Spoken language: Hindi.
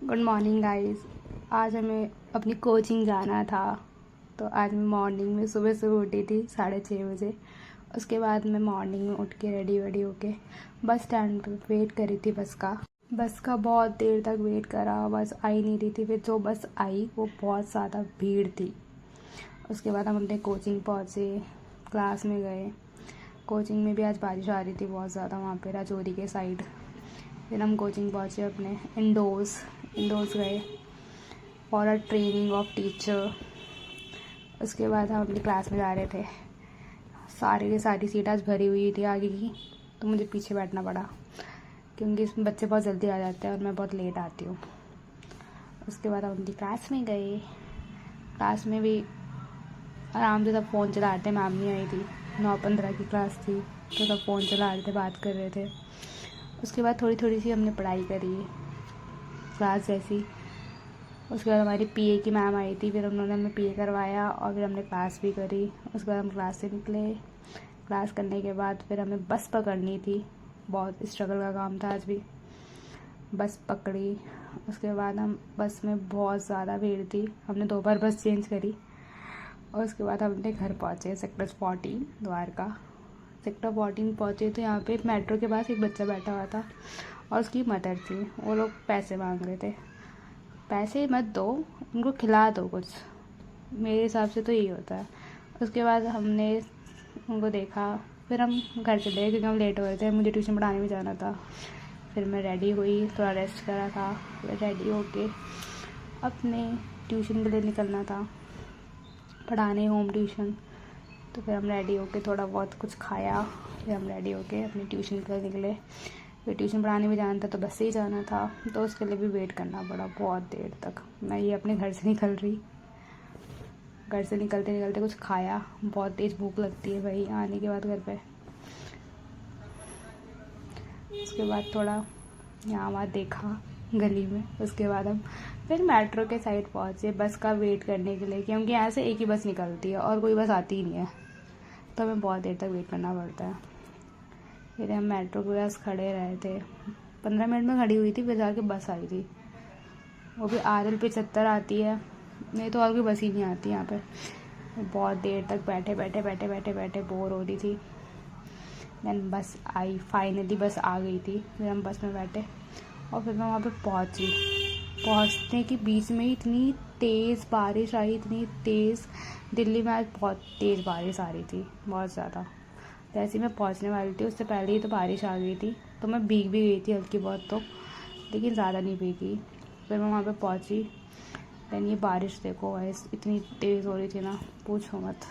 Good morning guys. आज हमें अपनी कोचिंग जाना था, तो आज मैं मॉर्निंग में सुबह सुबह उठी थी 6:30 बजे। उसके बाद मैं मॉर्निंग में उठ के रेडी वेडी होके बस स्टैंड पे वेट करी थी बस का बहुत देर तक वेट करा, बस आई नहीं रही थी। फिर जो बस आई वो बहुत ज़्यादा भीड़ थी। उसके बाद हम अपने कोचिंग पहुँचे, क्लास में गए। कोचिंग में भी आज बारिश आ रही थी बहुत ज़्यादा वहाँ पे राजौरी के साइड। फिर हम कोचिंग पहुँचे, अपने इंडोर्स गए for a training of teacher. उसके बाद हम अपनी क्लास में जा रहे थे। सारी की सारी सीट आज भरी हुई थी आगे की, तो मुझे पीछे बैठना पड़ा क्योंकि इसमें बच्चे बहुत जल्दी आ जाते हैं और मैं बहुत लेट आती हूँ। उसके बाद हम अपनी क्लास में गए। क्लास में भी आराम से सब फ़ोन चला रहे थे, मैम नहीं आई थी। 9:15 की क्लास थी, तो सब फ़ोन चला रहे थे, बात कर रहे थे। उसके बाद थोड़ी सी हमने पढ़ाई करी क्लास जैसी। उसके बाद हमारी पीए की मैम आई थी, फिर उन्होंने हमें पीए करवाया और फिर हमने क्लास भी करी। उसके बाद हम क्लास से निकले। क्लास करने के बाद फिर हमें बस पकड़नी थी, बहुत स्ट्रगल का काम था आज भी। बस पकड़ी। उसके बाद हम बस में बहुत ज़्यादा भीड़ थी, हमने 2 बार बस चेंज करी। और उसके बाद हम अपने घर पहुँचे, सेक्टर 14 द्वारका। सेक्टर 14 पहुँचे तो यहाँ पे मेट्रो के पास एक बच्चा बैठा हुआ था और उसकी मदर थी। वो लोग पैसे मांग रहे थे। पैसे मत दो, उनको खिला दो कुछ, मेरे हिसाब से तो यही होता है। उसके बाद हमने उनको देखा, फिर हम घर चले गए क्योंकि हम लेट हो रहे थे, मुझे ट्यूशन पढ़ाने भी जाना था। फिर मैं रेडी हुई, थोड़ा रेस्ट करा था, फिर रेडी होके अपने ट्यूशन के लिए निकलना था, पढ़ाने होम ट्यूशन। तो फिर हम रेडी होके थोड़ा बहुत कुछ खाया, फिर हम रेडी होके अपनी ट्यूशन के लिए निकले। फिर ट्यूशन पढ़ाने भी जाना था, तो बस से ही जाना था, तो उसके लिए भी वेट करना पड़ा बहुत देर तक। मैं ये अपने घर से निकल रही, घर से निकलते निकलते कुछ खाया, बहुत तेज़ भूख लगती है भाई आने के बाद घर पे। उसके बाद थोड़ा यहाँ वहाँ देखा गली में। उसके बाद हम फिर मेट्रो के साइड पहुँचे बस का वेट करने के लिए, क्योंकि यहाँ से एक ही बस निकलती है और कोई बस आती ही नहीं है, तो हमें बहुत देर तक वेट करना पड़ता है। फिर हम मेट्रो के पास खड़े रहे थे, 15 मिनट में खड़ी हुई थी, फिर जाके बस आई थी। वो भी RL 75 आती है, नहीं तो और कोई बस ही नहीं आती यहाँ पे। बहुत देर तक बैठे बोर हो रही थी। देन बस आई, फाइनली बस आ गई थी। फिर हम बस में बैठे और फिर मैं वहाँ पे पहुँची। पहुँचने के बीच में ही इतनी तेज़ बारिश आई, इतनी तेज़। दिल्ली में आज बहुत तेज़ बारिश आ रही थी, बहुत ज़्यादा। जैसे मैं पहुँचने वाली थी उससे पहले ही तो बारिश आ गई थी, तो मैं भीग भी गई थी हल्की बहुत तो, लेकिन ज़्यादा नहीं भीगी। फिर मैं वहाँ पे पहुँची। देन ये बारिश देखो गाइस, इतनी तेज़ हो रही थी ना, पूछो मत।